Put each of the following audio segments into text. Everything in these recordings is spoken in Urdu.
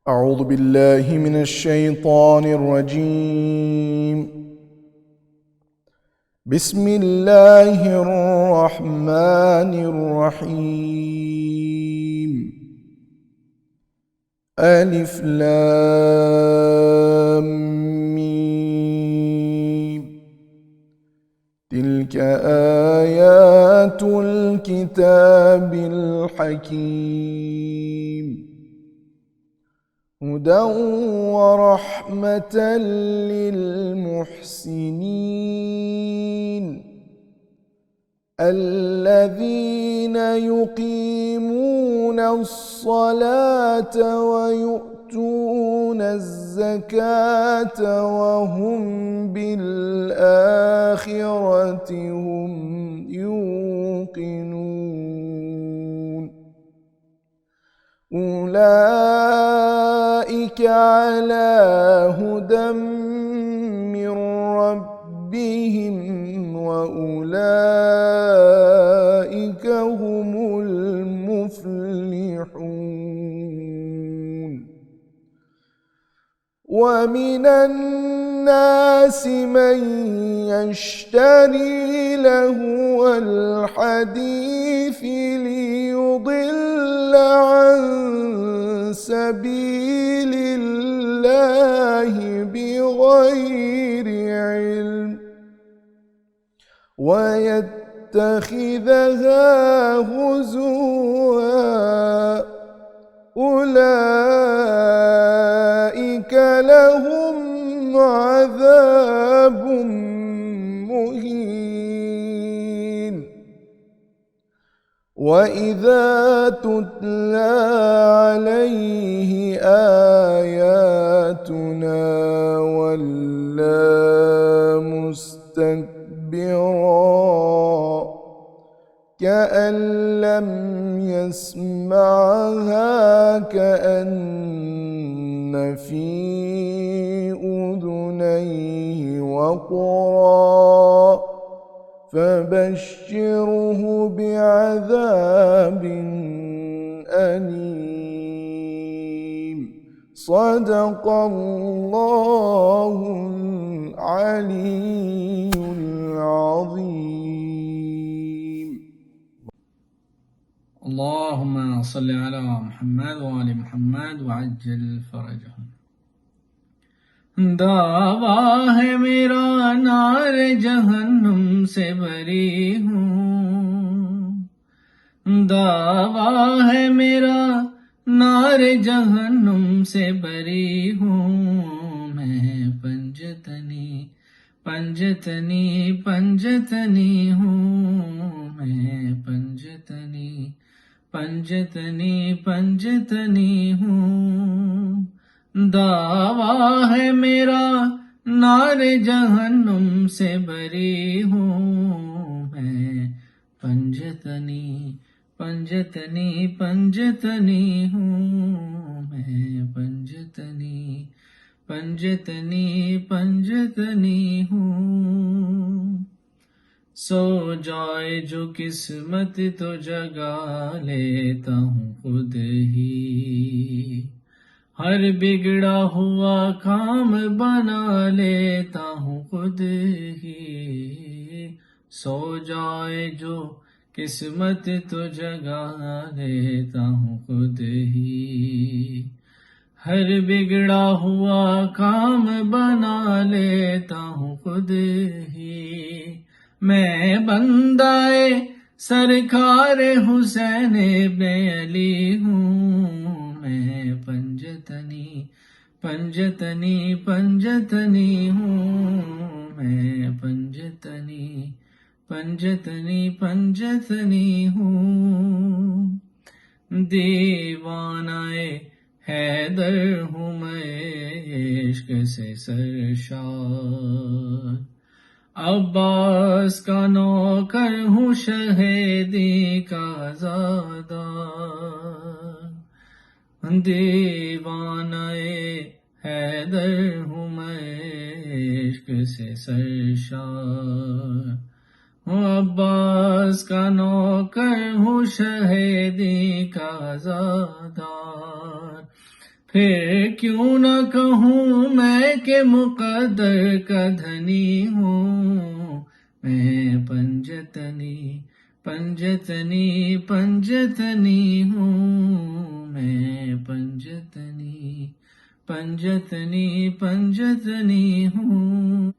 أعوذ بالله من الشيطان الرجيم. بسم الله الرحمن الرحيم. ألف لام ميم. تلك آيات الكتاب الحكيم. هدى ورحمة للمحسنين الذين يقيمون الصلاة ويؤتون الزكاة وهم بالآخرة هم يوقنون. أولئك على هدى من ربهم وأولئك هم المفلحون. ومن الناس من يشتري لهو الحديث ليضل عن سبيل الله بغير علم ويتخذها هزوا. أولئك لهم عذاب مهين. وإذا تتلى عليه آياتنا ولى مستكبرا كأن لم يسمعها كأن في أذنيه وقرا فبشره بعذاب أليم. صدق الله العلي العظيم. اللهم صل على محمد وآل محمد وعجل فرجهم. دعویٰ ہے میرا نار جہنم سے بری ہوں. دعویٰ ہے میرا نار جہنم سے بری ہوں. میں پنجتنی پنجتنی پنجتنی ہوں. میں پنجتنی پنجتنی پنجتنی ہوں. دعویٰ ہے میرا نار جہنم سے بری ہوں. میں پنجتنی پنجتنی پنجتنی ہوں. میں پنجتنی پنجتنی پنجتنی ہوں. سو جائے جو قسمت تو جگا لیتا ہوں خود ہی. ہر بگڑا ہوا کام بنا لیتا ہوں خود ہی. سو جائے جو قسمت تو جگا لیتا ہوں خود ہی. ہر بگڑا ہوا کام بنا لیتا ہوں خود ہی. میں بندائے سرکار حسین ابن علی ہوں. میں پنجتنی پنجتنی پنجتنی ہوں. میں پنجتنی پنجتنی پنجتنی ہوں. دیوانہ حیدر ہوں میں عشق سے سرشار. عباس کا نوکر ہوں شہیدی کا زادار. دیوانہ حیدر ہوں میں عشق سے سرشار. عباس کا نوکر ہوں شہیدی کا زادار. پھر کیوں نہ کہوں میں کہ مقدر کا دھنی ہوں، میں پنجتنی پنجتنی پنجتنی ہوں، میں پنجتنی پنجتنی پنجتنی ہوں،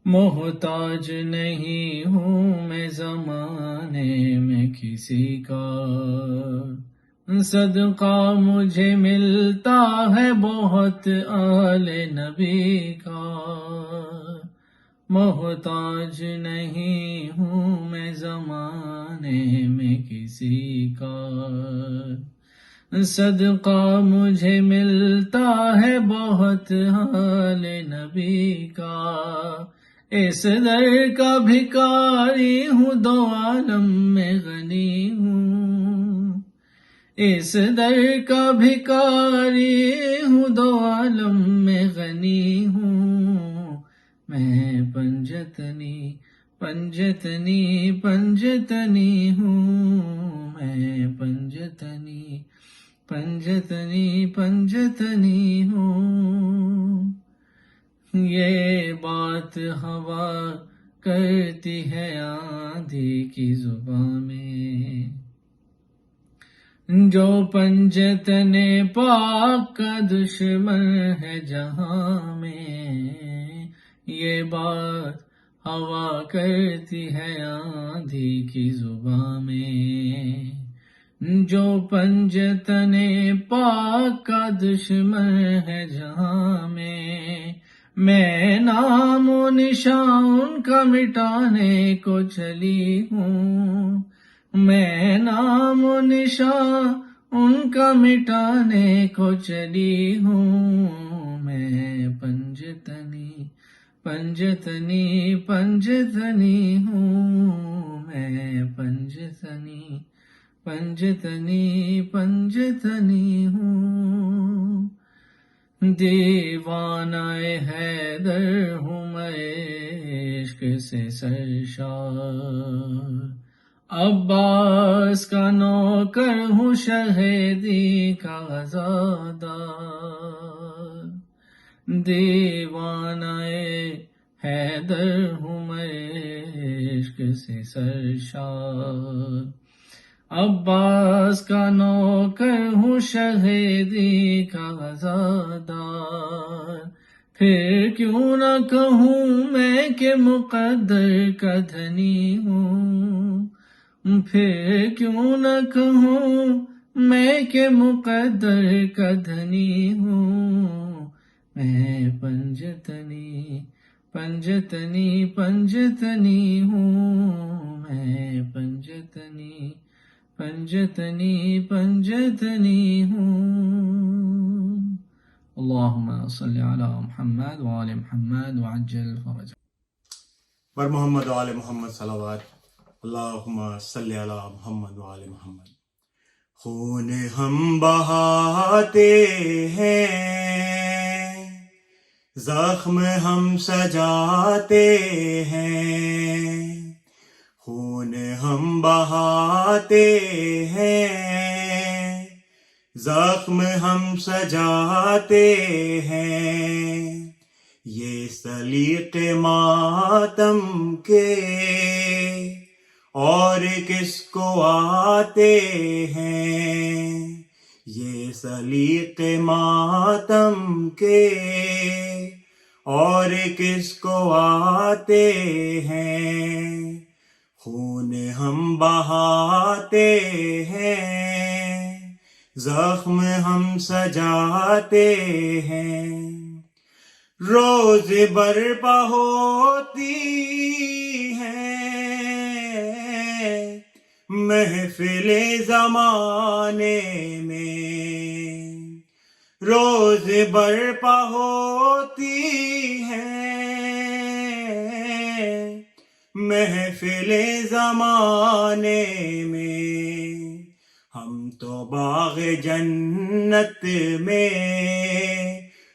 محتاج نہیں ہوں میں زمانے میں کسی کا، صدقہ مجھے ملتا ہے بہت آل نبی کا، محتاج نہیں ہوں میں زمانے میں کسی کا، صدقہ مجھے ملتا ہے بہت آل نبی کا، اس در کا بھکاری ہوں دو عالم میں غنی ہوں، اس در کا بھکاری ہوں دو عالم میں غنی ہوں، میں پنجتنی پنجتنی پنجتنی ہوں، میں پنجتنی پنجتنی پنجتنی ہوں، یہ بات ہوا کرتی ہے آندھی کی زبان میں، جو پنجتن پاک کا دشمن ہے جہاں میں، یہ بات ہوا کرتی ہے آندھی کی زبان میں، جو پنجتن پاک کا دشمن ہے جہاں میں نام و نشان ان کا مٹانے کو چلی ہوں، میں نام و نشان ان کا مٹانے کو چلی ہوں، میں پنجتنی پنجتنی پنجتنی ہوں، میں پنجتنی پنجتنی پنجتنی ہوں، دیوانہ حیدر ہوں میں عشق سے سرشار، عباس کا نوکر ہوں شہیدی کا عزادار، دیوانہ حیدر ہوں میں عشق سے سرشار، عباس کا نوکر ہوں شہیدی کا عزادار، پھر کیوں نہ کہوں میں کہ مقدر کا دھنی ہوں، پھر کیوں نہ کہوں میں کہ مقدر کا دھنی ہوں، میں پنجتنی پنجتنی پنجتنی ہوں، میں پنجتنی پنجتنی پنجتنی ہوں، اللہم صلی علی محمد وآل محمد وعجل فرج بر محمد وآل محمد صلوات، اللہم صلی علی محمد وآل محمد۔ خون ہم بہاتے ہیں، زخم ہم سجاتے ہیں، خون ہم بہاتے ہیں، زخم ہم سجاتے ہیں، یہ سلیق ماتم کے اور کس کو آتے ہیں، یہ سلیق ماتم کے اور کس کو آتے ہیں، خون ہم بہاتے ہیں، زخم ہم سجاتے ہیں، روز برپا ہوتی ہے محفل زمانے میں، روز برپا ہوتی ہے محفل زمانے میں، ہم تو باغ جنت میں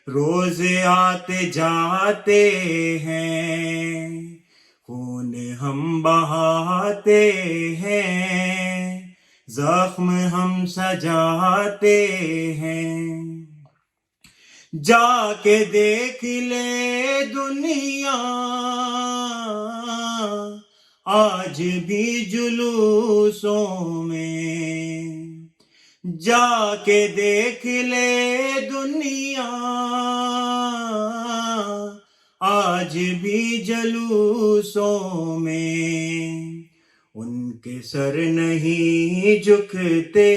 روز آتے جاتے ہیں، خون ہم بہاتے ہیں، زخم ہم سجاتے ہیں، جا کے دیکھ لے دنیا آج بھی جلوسوں میں، جا کے دیکھ لے دنیا آج بھی جلوسوں میں، ان کے سر نہیں جھکتے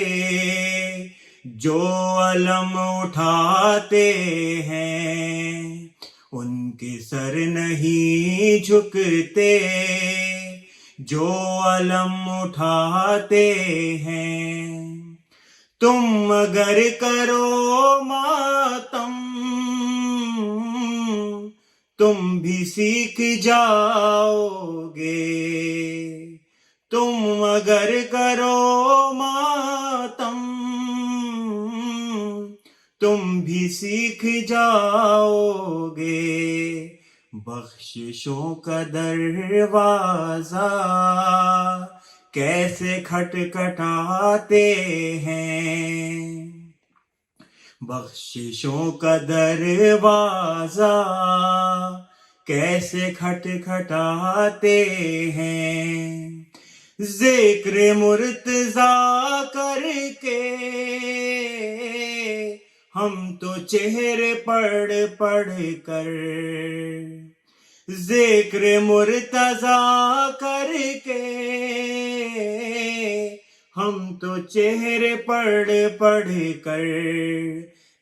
جو علم اٹھاتے ہیں، ان کے سر نہیں جھکتے جو علم اٹھاتے ہیں۔ تم اگر کرو ماتم تم بھی سیکھ جاؤ گے، تم اگر کرو ماتم تم بھی سیکھ جاؤ گے، بخششوں کا دروازہ کیسے کھٹکھٹاتے ہیں، بخششوں کا دروازہ کیسے کھٹکھٹاتے ہیں، ذکر مرتضیٰ کر کے ہم تو چہرے پڑھ پڑھ کر، ذکر مرتضیٰ کر کے ہم تو چہرے پڑھ پڑھ کر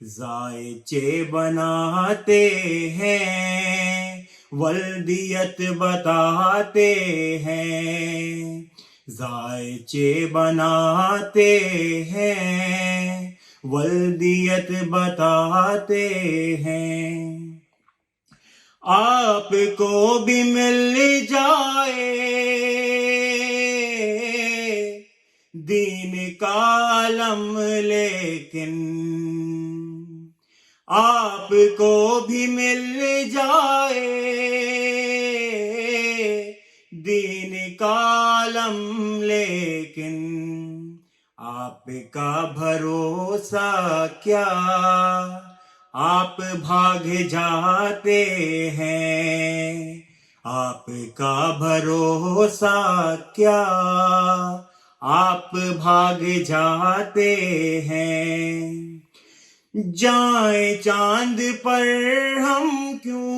ذائچے بناتے ہیں، ولدیت بتاتے ہیں، ذائچے بناتے ہیں، ولدیت بتاتے ہیں۔ آپ کو بھی مل جائے دین کا علم لیکن، آپ کو بھی مل جائے دین کا علم لیکن، آپ کا بھروسہ کیا آپ بھاگ جاتے ہیں، آپ کا بھروسہ کیا آپ بھاگ جاتے ہیں، جائیں چاند پر ہم کیوں،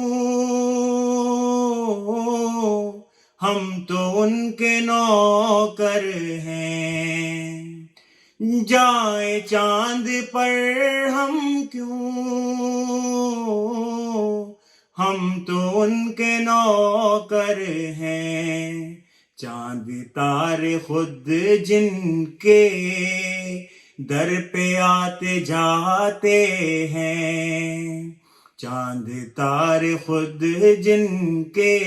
ہم تو ان کے نوکر ہیں، جائیں چاند پر ہم کیوں، ہم تو ان کے نوکر ہیں، چاند تارے خود جن کے در پہ آتے جاتے ہیں، چاند تارے خود جن کے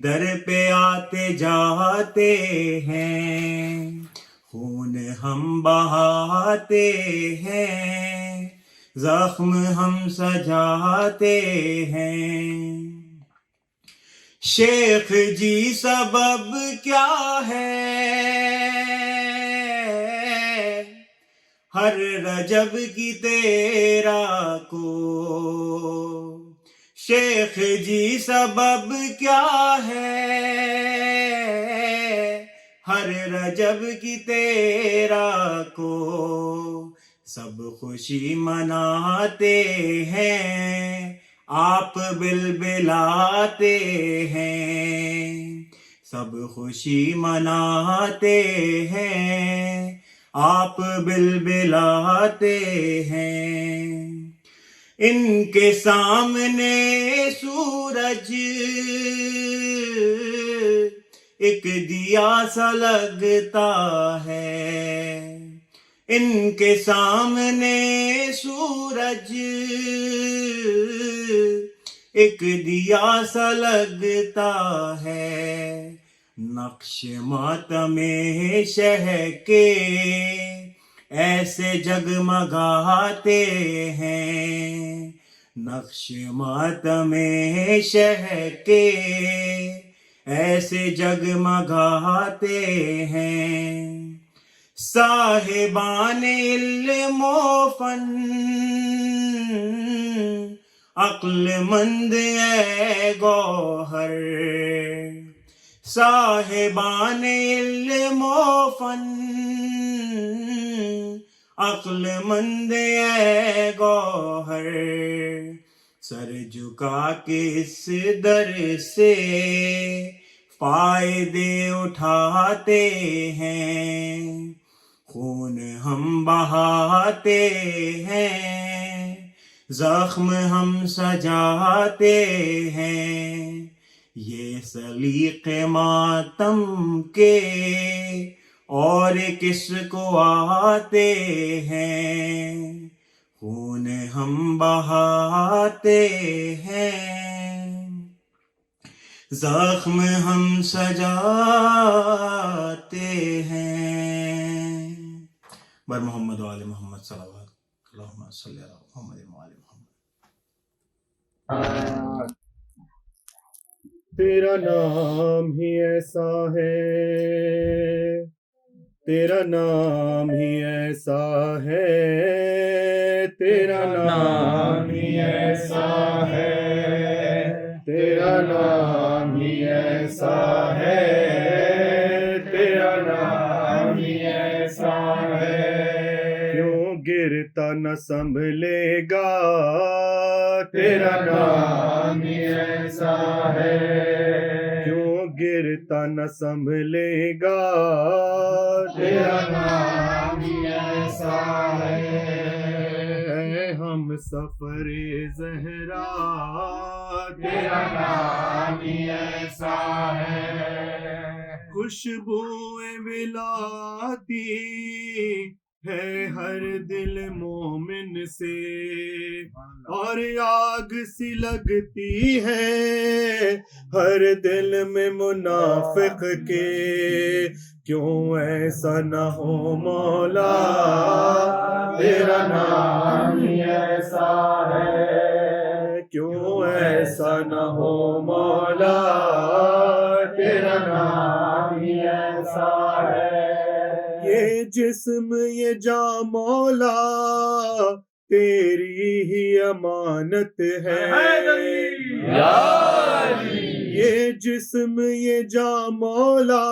در پہ آتے جاتے ہیں، خون ہم بہاتے ہیں، زخم ہم سجاتے ہیں، شیخ جی سبب کیا ہے ہر رجب کی تیرا کو، شیخ جی سبب کیا ہے ہر رجب کی تیرا کو، سب خوشی مناتے ہیں آپ بلبلاتے ہیں، سب خوشی مناتے ہیں آپ بلبلاتے ہیں، ان کے سامنے سورج ایک دیا سا لگتا ہے، ان کے سامنے سورج ایک دیا سا لگتا ہے، نقش ماتم شہ کے ایسے جگمگاتے ہیں، نقش ماتم شہ کے ایسے جگمگاتے ہیں، صاحبان علم و فن عقل مند اے گوہر صاحبان علم و فن عقل مند اے گوہر سر جھکا کے اس در سے فائدے اٹھاتے ہیں خون ہم بہاتے ہیں زخم ہم سجاتے ہیں یہ سلیق ماتم کے اور کس کو آتے ہیں خون ہم بہاتے ہیں زخم ہم سجاتے ہیں بر محمد و آل محمد صلوات اللہم صلی علی محمد و آل محمد تیرا نام ہی ایسا ہے تیرا نام ہی ایسا ہے تیرا نام ہی ایسا ہے تیرا نام ہی ایسا ہے تیرا نام ہی ایسا ہے کیوں گرتا نہ سنبھلے گا تیرا نام ہی ایسا ہے کیوں گرتا نہ سنبھلے گا تیرا نام ہی ایسا ہے ہم سفر زہرا تیرا نام ہی ایسا ہے خوشبوئے ولادی ہے ہر دل مومن سے اور آگ سی لگتی ہے ہر دل میں منافق کے کیوں ایسا نہ ہو مولا تیرا نام ہی ایسا ہے کیوں ایسا نہ ہو مولا تیرا نام ہی ایسا ہے یہ جسم یہ جاں مولا تیری ہی امانت ہے یہ جسم یہ جاں مولا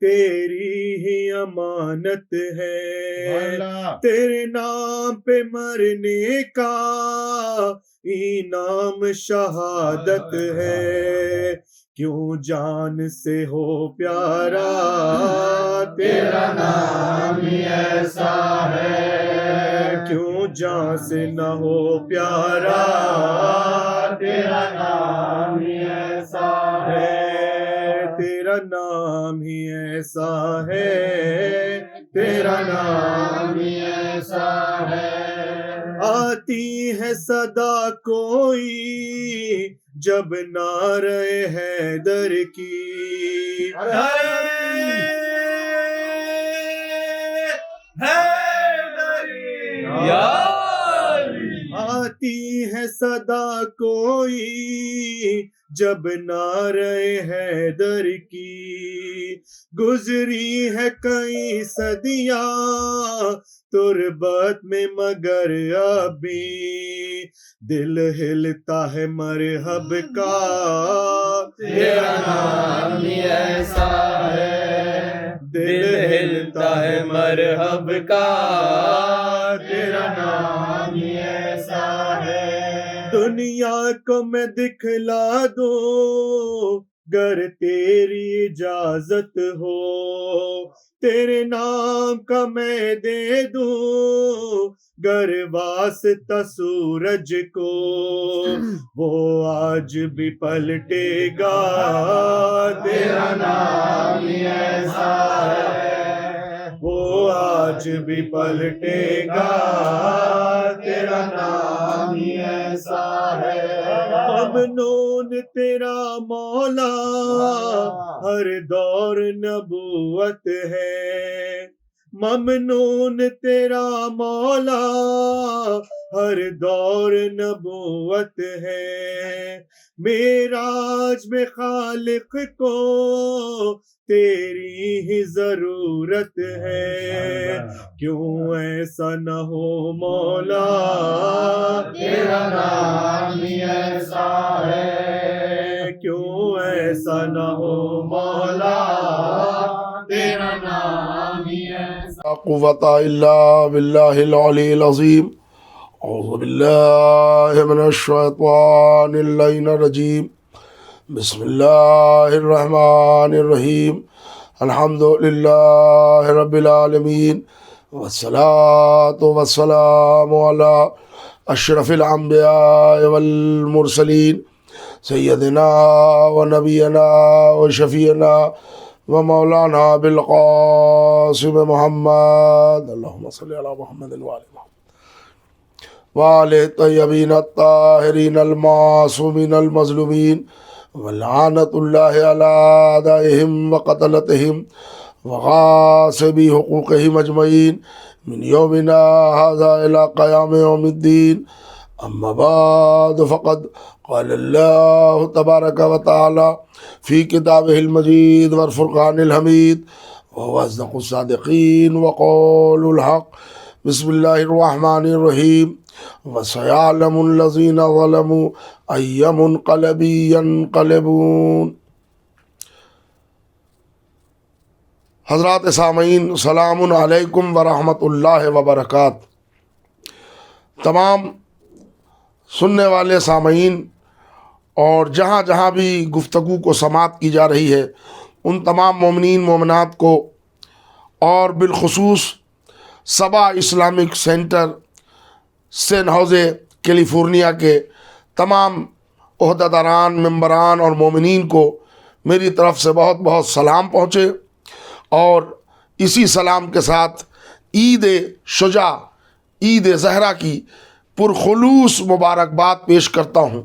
تیری ہی امانت ہے تیرے نام پہ مرنے کا انعام شہادت ہے کیوں جان سے ہو پیارا تیرا نام ہی ایسا ہے کیوں جان سے نہ ہو پیارا تیرا نام ہی ایسا ہے تیرا نام ہی ایسا ہے تیرا نام ہی ایسا ہے آتی ہے صدا کوئی جب نعرہ حیدر کی آتی ہے صدا کوئی جب نعرہ حیدر کی گزری ہے کئی صدیاں تربت میں مگر ابھی دل ہلتا ہے مرحب کا تیرا نام ہی ایسا ہے دل ہلتا ہے مرحب کا تیرا نام ہی ایسا ہے دنیا کو میں دکھلا دوں گر تیری اجازت ہو تیرے نام کا میں دے دوں گر واسطہ سورج کو وہ آج بھی پلٹے گا تیرا نام ہی ایسا ہے وہ آج بھی پلٹے گا تیرا نام ہی ایسا ہے ممنون تیرا مولا ہر دور نبوت ہے ممنون تیرا مولا ہر دور نبوت ہے، معراج میں خالق کو تیری ہی ضرورت ہے، کیوں ایسا نہ ہو مولا تیرا نام ہی ایسا ہے، کیوں ایسا نہ ہو مولا تیرا نام ہی ایسا۔ لا قوة إلا بالله العلي العظيم. أعوذ بالله من الشيطان اللعين الرجيم. بسم الله الرحمن الرحيم. الحمد لله رب العالمين، والصلاة والسلام على أشرف الأنبياء والمرسلين سيدنا ونبينا وشفيعنا ومولانا بالقاسم محمد، اللهم صل على محمد وآل محمد وآل الطيبين الطاهرين المعصومين المظلومين، ولعنة الله على أعدائهم وقتلتهم وغاصبي حقوقهم أجمعين من يومنا هذا إلى قيام يوم الدين. أما بعد، فقد قال الله تبارك وتعالى في كتابه المجيد والفرقان الحميد، وهو أصدق الصادقين وقول الحق. بسم الله الرحمن الرحيم. وسيعلم الذين ظلموا أي منقلب ينقلبون. حضرات سامعین، سلام علیکم ورحمۃ اللہ وبرکاتہ. تمام سننے والے سامعین اور جہاں جہاں بھی گفتگو کو سماعت کی جا رہی ہے، ان تمام مومنین مومنات کو اور بالخصوص صبا اسلامک سینٹر سین ہوزے کیلیفورنیا کے تمام عہدیداران، ممبران اور مومنین کو میری طرف سے بہت بہت سلام پہنچے، اور اسی سلام کے ساتھ عید شجاع، عید زہرا کی پرخلوص مبارکباد پیش کرتا ہوں،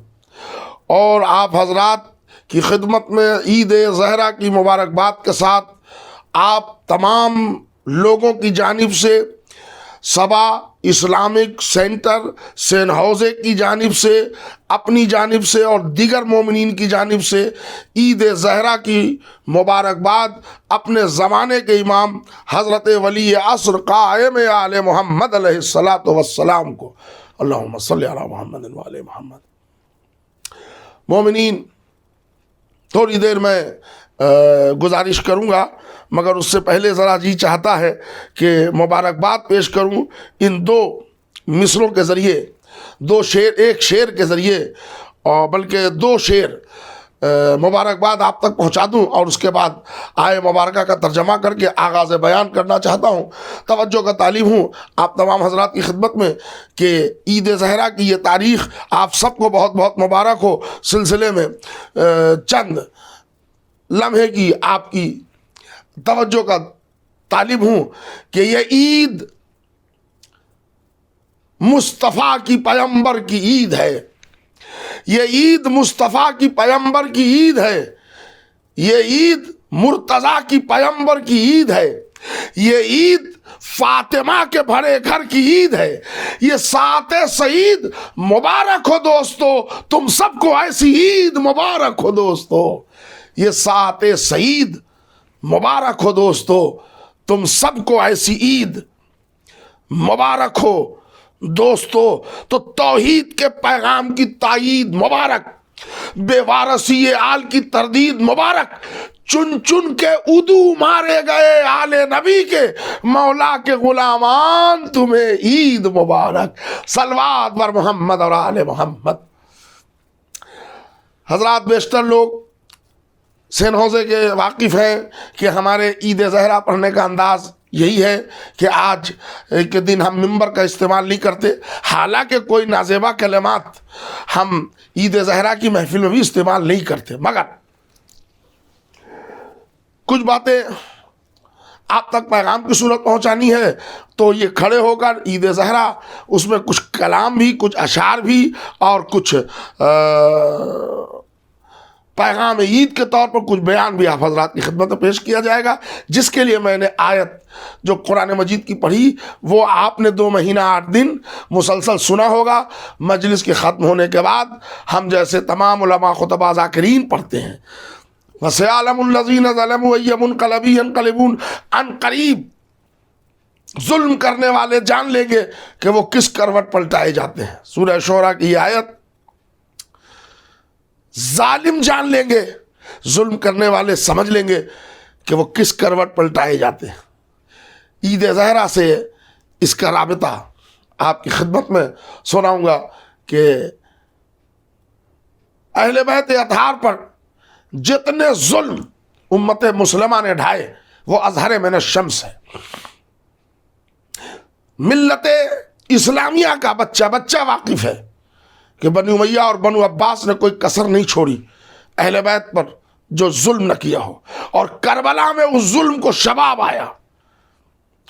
اور آپ حضرات کی خدمت میں عید زہرا کی مبارکباد کے ساتھ آپ تمام لوگوں کی جانب سے، صبا اسلامک سینٹر سین ہوزے کی جانب سے، اپنی جانب سے اور دیگر مومنین کی جانب سے عید زہرا کی مبارکباد اپنے زمانے کے امام حضرت ولی عصر قائم آل محمد علیہ الصلاۃ والسلام کو. اللہم صلی علی محمد وآل محمد. مومنین، تھوڑی دیر میں گزارش کروں گا، مگر اس سے پہلے ذرا جی چاہتا ہے کہ مبارکباد پیش کروں ان دو مصروں کے ذریعے، دو شعر، ایک شعر کے ذریعے، اور بلکہ دو شعر مبارکباد آپ تک پہنچا دوں، اور اس کے بعد آئے مبارکہ کا ترجمہ کر کے آغاز بیان کرنا چاہتا ہوں. توجہ کا طالب ہوں آپ تمام حضرات کی خدمت میں کہ عید زہرا کی یہ تاریخ آپ سب کو بہت بہت مبارک ہو. سلسلے میں چند لمحے کی آپ کی توجہ کا طالب ہوں کہ یہ عید مصطفیٰ کی پیغمبر کی عید ہے، یہ عید مصطفیٰ کی پیغمبر کی عید ہے، یہ عید مرتضیٰ کی پیغمبر کی عید ہے، یہ عید فاطمہ کے بھرے گھر کی عید ہے. یہ سات سعید مبارک ہو دوستو، تم سب کو ایسی عید مبارک ہو دوستو. یہ سات سعید مبارک ہو دوستو، تم سب کو ایسی عید مبارک ہو دوستو. تو توحید کے پیغام کی تائید مبارک، بے وارثی آل کی تردید مبارک، چن چن کے ادو مارے گئے آل نبی کے، مولا کے غلامان تمہیں عید مبارک. صلوات بر محمد اور آل محمد. حضرات بیشتر لوگ سین ہوزے کے واقف ہیں کہ ہمارے عید زہرا پڑھنے کا انداز یہی ہے کہ آج کے دن ہم ممبر کا استعمال نہیں کرتے، حالانکہ کوئی نازیبا کلمات ہم عید زہرا کی محفل میں بھی استعمال نہیں کرتے، مگر کچھ باتیں آپ تک پیغام کی صورت پہنچانی ہے تو یہ کھڑے ہو کر عید زہرا، اس میں کچھ کلام بھی، کچھ اشعار بھی اور کچھ پیغام عید کے طور پر کچھ بیان بھی آپ حضرات کی خدمت میں پیش کیا جائے گا، جس کے لیے میں نے آیت جو قرآن مجید کی پڑھی وہ آپ نے 2 مہینہ 8 دن مسلسل سنا ہوگا۔ مجلس کے ختم ہونے کے بعد ہم جیسے تمام علماء خطباء ذاکرین پڑھتے ہیں، وَسَيَعْلَمُ الَّذِينَ ظَلَمُوا أَيَّ مُنقَلَبٍ يَنقَلِبُونَ، عن قریب ظلم کرنے والے جان لیں گے کہ وہ کس کروٹ پلٹائے جاتے ہیں۔ سورہ شعراء کی یہ آیت، ظالم جان لیں گے، ظلم کرنے والے سمجھ لیں گے کہ وہ کس کروٹ پلٹائے جاتے ہیں۔ عید زہرا سے اس کا رابطہ آپ کی خدمت میں سناؤں گا کہ اہل بیت اطہار پر جتنے ظلم امت مسلمہ نے ڈھائے وہ اظہر من الشمس ہے۔ ملت اسلامیہ کا بچہ واقف ہے کہ بنو امیہ اور بنو عباس نے کوئی کسر نہیں چھوڑی اہل بیت پر جو ظلم نہ کیا ہو، اور کربلا میں اس ظلم کو شباب آیا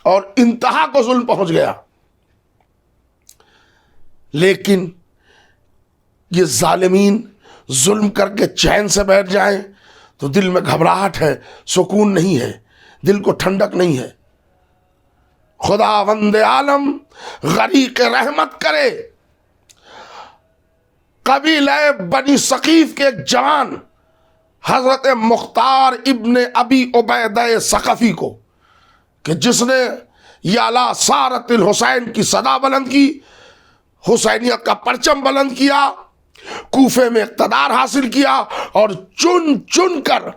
اور انتہا کو ظلم پہنچ گیا۔ لیکن یہ ظالمین ظلم کر کے چین سے بیٹھ جائیں تو دل میں گھبراہٹ ہے، سکون نہیں ہے، دل کو ٹھنڈک نہیں ہے۔ خداوند عالم غریق رحمت کرے، قبیلہ بنی ثقیف کے ایک جوان حضرت مختار ابن ابی عبیدہ ثقفی کو، کہ جس نے یا لا سارت الحسین کی صدا بلند کی، حسینیت کا پرچم بلند کیا، کوفے میں اقتدار حاصل کیا اور چن چن کر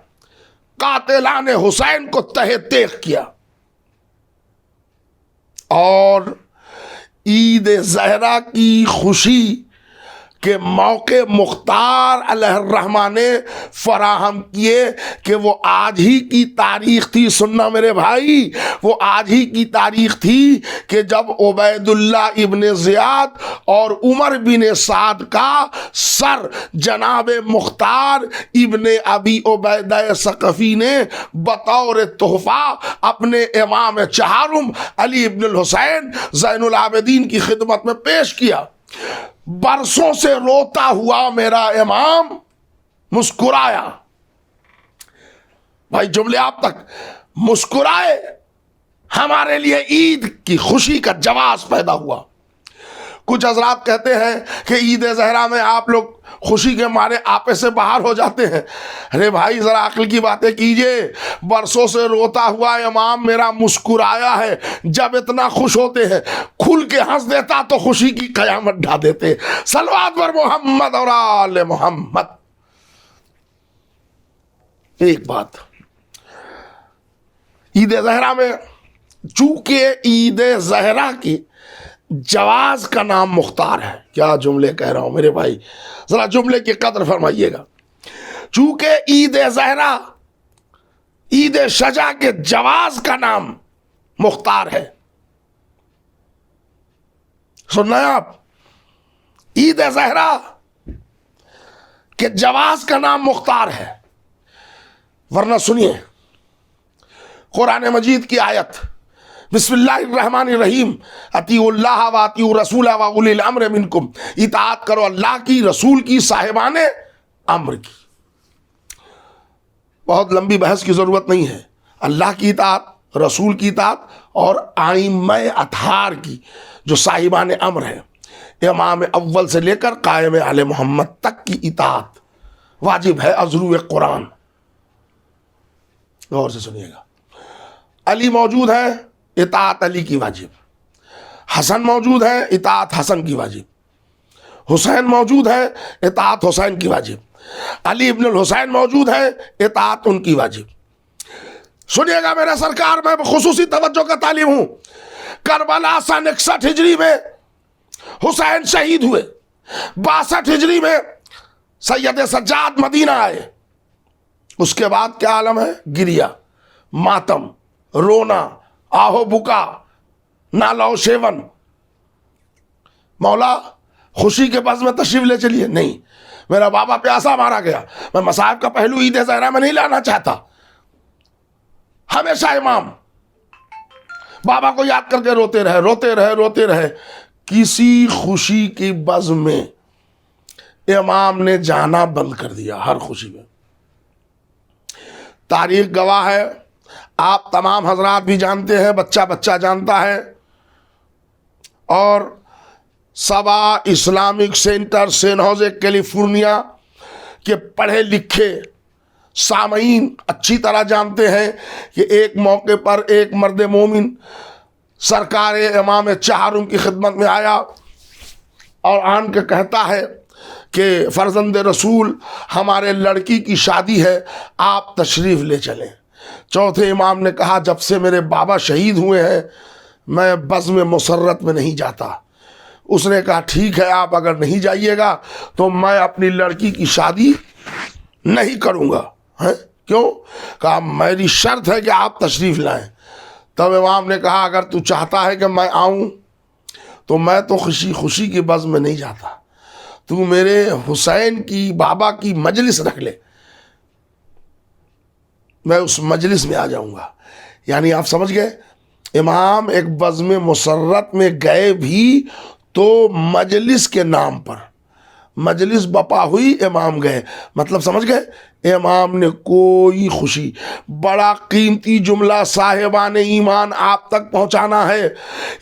قاتلان حسین کو تہہ تیغ کیا۔ اور عید زہرا کی خوشی کے موقع مختار علیہ الرحمہ نے فراہم کیے کہ وہ آج ہی کی تاریخ تھی۔ سننا میرے بھائی، وہ آج ہی کی تاریخ تھی کہ جب عبید اللہ ابن زیاد اور عمر بن سعد کا سر جناب مختار ابن ابی عبیدہ ثقفی نے بطور تحفہ اپنے امام چہارم علی ابن الحسین زین العابدین کی خدمت میں پیش کیا۔ برسوں سے روتا ہوا میرا امام مسکرایا۔ بھائی جملے آپ تک، مسکرائے، ہمارے لیے عید کی خوشی کا جواز پیدا ہوا۔ کچھ حضرات کہتے ہیں کہ عید زہرا میں آپ لوگ خوشی کے مارے آپے سے باہر ہو جاتے ہیں۔ ارے بھائی ذرا عقل کی باتیں کیجئے، برسوں سے روتا ہوا امام میرا مسکرایا ہے۔ جب اتنا خوش ہوتے ہیں کھل کے ہنس دیتا تو خوشی کی قیامت ڈھا دیتے۔ صلوات پر محمد اور آل محمد۔ ایک بات، عید زہرا میں چونکہ عید زہرا کی جواز کا نام مختار ہے، کیا جملے کہہ رہا ہوں میرے بھائی، ذرا جملے کی قدر فرمائیے گا۔ چونکہ عید زہرا عید شجاع کے جواز کا نام مختار ہے، سننا ہے آپ، عید زہرا کے جواز کا نام مختار ہے۔ ورنہ سنیے قرآن مجید کی آیت، بسم اللہ الرحمن الرحیم، اطیعوا اللہ و اطیعوا الرسول و اولی الامر منکم، اطاعت کرو اللہ کی، رسول کی، صاحبان امر کی۔ بہت لمبی بحث کی ضرورت نہیں ہے، اللہ کی اطاعت، رسول کی اطاعت اور ائمہ اطہار کی جو صاحبان امر ہیں، امام اول سے لے کر قائم آل محمد تک کی اطاعت واجب ہے از روئے قرآن۔ غور سے سنیے گا، علی موجود ہے، اطاعت علی کی واجب، حسن موجود ہے، اطاعت حسن کی واجب، حسین موجود ہے، اطاعت حسین کی واجب، علی ابن الحسین موجود ہے، اطاعت ان کی واجب۔ سنیے گا میرے سرکار، میں خصوصی توجہ کا طالب ہوں، کربلا سن 61 ہجری میں حسین شہید ہوئے، 62 ہجری میں سید سجاد مدینہ آئے۔ اس کے بعد کیا عالم ہے؟ گریہ، ماتم، رونا، آہو بکا، نالا و شیون۔ مولا خوشی کے بز میں تشریف لے چلیے، نہیں، میرا بابا پیاسا مارا گیا، میں مصائب کا پہلو عید زہرا میں نہیں لانا چاہتا۔ ہمیشہ امام بابا کو یاد کر کے روتے رہے، روتے رہے، روتے رہے۔ کسی خوشی کی بز میں امام نے جانا بند کر دیا، ہر خوشی میں تاریخ گواہ ہے، آپ تمام حضرات بھی جانتے ہیں، بچہ بچہ جانتا ہے، اور سبا اسلامک سینٹر سین ہوزے کیلیفورنیا کے پڑھے لکھے سامعین اچھی طرح جانتے ہیں کہ ایک موقع پر ایک مرد مومن سرکار امام چہارم کی خدمت میں آیا اور آن کے کہتا ہے کہ فرزند رسول ہمارے لڑکی کی شادی ہے، آپ تشریف لے چلیں۔ چوتھے امام نے کہا جب سے میرے بابا شہید ہوئے ہیں میں بزم مسرت میں نہیں جاتا۔ اس نے کہا ٹھیک ہے، آپ اگر نہیں جائیے گا تو میں اپنی لڑکی کی شادی نہیں کروں گا۔ کیوں؟ کہا میری شرط ہے کہ آپ تشریف لائیں۔ تب امام نے کہا اگر تو چاہتا ہے کہ میں آؤں تو میں تو خوشی خوشی کی بزم میں نہیں جاتا، تو میرے حسین کی بابا کی مجلس رکھ لے، میں اس مجلس میں آ جاؤں گا۔ یعنی آپ سمجھ گئے، امام ایک بزم مسرت میں گئے بھی تو مجلس کے نام پر، مجلس بپا ہوئی امام گئے، مطلب سمجھ گئے، امام نے کوئی خوشی، بڑا قیمتی جملہ صاحبان ایمان آپ تک پہنچانا ہے،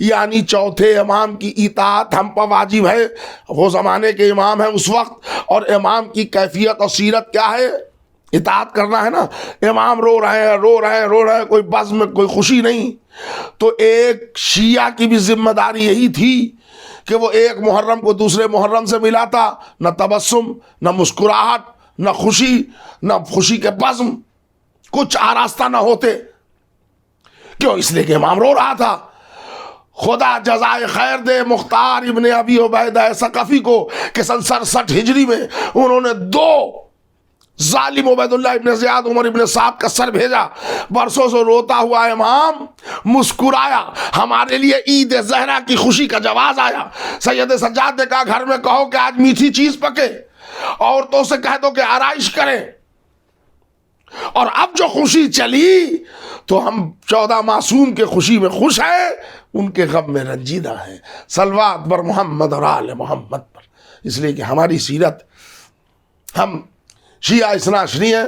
یعنی چوتھے امام کی اطاعت ہم پر واجب ہے۔ وہ زمانے کے امام ہیں اس وقت، اور امام کی کیفیت اور سیرت کیا ہے؟ اطاعت کرنا ہے نا۔ امام رو رہے ہیں، کوئی بزم میں کوئی خوشی نہیں۔ تو ایک شیعہ کی بھی ذمہ داری یہی تھی کہ وہ ایک محرم کو دوسرے محرم سے ملاتا، نہ تبسم، نہ مسکراہٹ، نہ خوشی کے بزم، کچھ آراستہ نہ ہوتے۔ کیوں؟ اس لیے کہ امام رو رہا تھا۔ خدا جزائے خیر دے مختار ابن ابی عبیدہ ثقفی کو کہ سن 67 ہجری میں انہوں نے 2 ظالم عبید اللہ ابن زیاد عمر ابن صاحب کا سر بھیجا۔ برسوں سے روتا ہوا امام مسکرایا، ہمارے لیے عید زہرا کی خوشی کا جواز آیا۔ سید سجاد نے کہا گھر میں کہو کہ آج میٹھی چیز پکے، عورتوں سے کہہ دو کہ آرائش کریں۔ اور اب جو خوشی چلی تو ہم 14 معصوم کے خوشی میں خوش ہیں، ان کے غم میں رنجیدہ ہیں۔ صلوات بر محمد اور آل محمد پر۔ اس لیے کہ ہماری سیرت، ہم شیعہ اثنا عشری ہیں،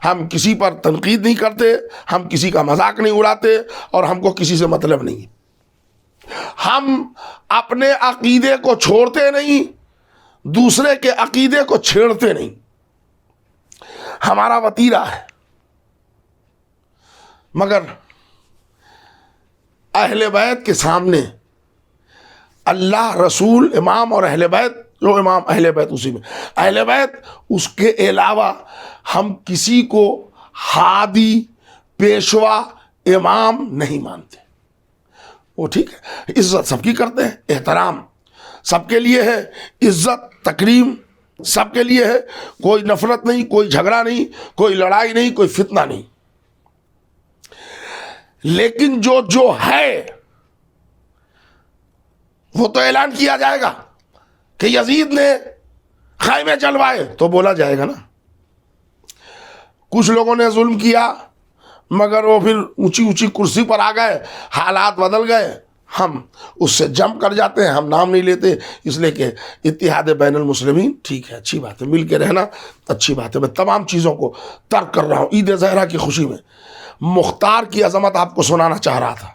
ہم کسی پر تنقید نہیں کرتے، ہم کسی کا مذاق نہیں اڑاتے، اور ہم کو کسی سے مطلب نہیں۔ ہم اپنے عقیدے کو چھوڑتے نہیں، دوسرے کے عقیدے کو چھیڑتے نہیں، ہمارا وتیرہ ہے۔ مگر اہل بیت کے سامنے اللہ، رسول، امام اور اہل بیت، جو امام اہل بیت اسی میں اہل بیت، اس کے علاوہ ہم کسی کو ہادی، پیشوا، امام نہیں مانتے۔ وہ ٹھیک ہے، عزت سب کی کرتے ہیں، احترام سب کے لیے ہے، عزت تکریم سب کے لیے ہے، کوئی نفرت نہیں، کوئی جھگڑا نہیں، کوئی لڑائی نہیں، کوئی فتنہ نہیں۔ لیکن جو ہے وہ تو اعلان کیا جائے گا کہ یزید نے خیمے جلوائے تو بولا جائے گا نا۔ کچھ لوگوں نے ظلم کیا مگر وہ پھر اونچی اونچی کرسی پر آ گئے، حالات بدل گئے، ہم اس سے جم کر جاتے ہیں، ہم نام نہیں لیتے، اس لیے کہ اتحاد بین المسلمین ٹھیک ہے، اچھی بات ہے، مل کے رہنا اچھی بات ہے۔ میں تمام چیزوں کو ترک کر رہا ہوں۔ عید زہرا کی خوشی میں مختار کی عظمت آپ کو سنانا چاہ رہا تھا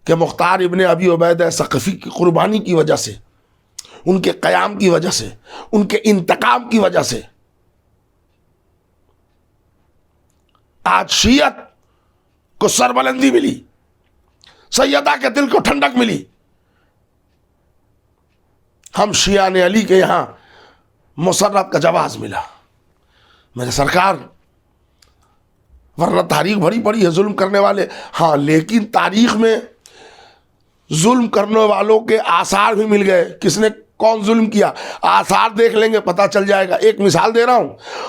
کہ مختار ابن ابی عبیدہ ثقفی کی قربانی کی وجہ سے، ان کے قیام کی وجہ سے، ان کے انتقام کی وجہ سے آج شیعت کو سربلندی ملی، سیدہ کے دل کو ٹھنڈک ملی۔ ہم شیعان علی کے یہاں مسرت کا جواز ملا، میرے سرکار، ورنہ تاریخ بھری پڑی ہے ظلم کرنے والے، ہاں، لیکن تاریخ میں ظلم کرنے والوں کے آثار بھی مل گئے۔ کس نے کون ظلم کیا، آثار دیکھ لیں گے، پتہ چل جائے گا۔ ایک مثال دے رہا ہوں،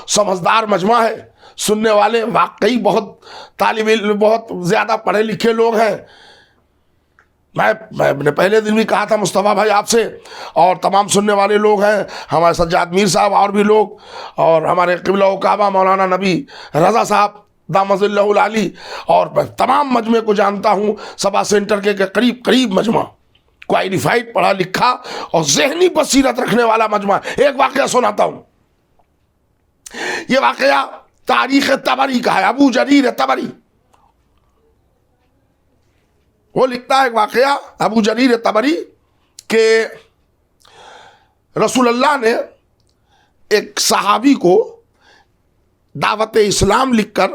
سمجھدار مجمع ہے، سننے والے واقعی بہت طالب علم، بہت زیادہ پڑھے لکھے لوگ ہیں۔ میں نے پہلے دن بھی کہا تھا مصطفیٰ بھائی آپ سے، اور تمام سننے والے لوگ ہیں، ہمارے سجاد میر صاحب اور بھی لوگ، اور ہمارے قبلہ و کعبہ مولانا نبی رضا صاحب دامت اللہ العالی، اور میں تمام مجمع کو جانتا ہوں، سبا سینٹر کے قریب مجمع، کوالیفائڈ، پڑھا لکھا اور ذہنی بصیرت رکھنے والا مجمع۔ ایک واقعہ سناتا ہوں۔ یہ واقعہ تاریخ طبری کا ہے، ابو جریر طبری، وہ لکھتا ہے ایک واقعہ ابو جریر طبری کہ رسول اللہ نے ایک صحابی کو دعوت اسلام لکھ کر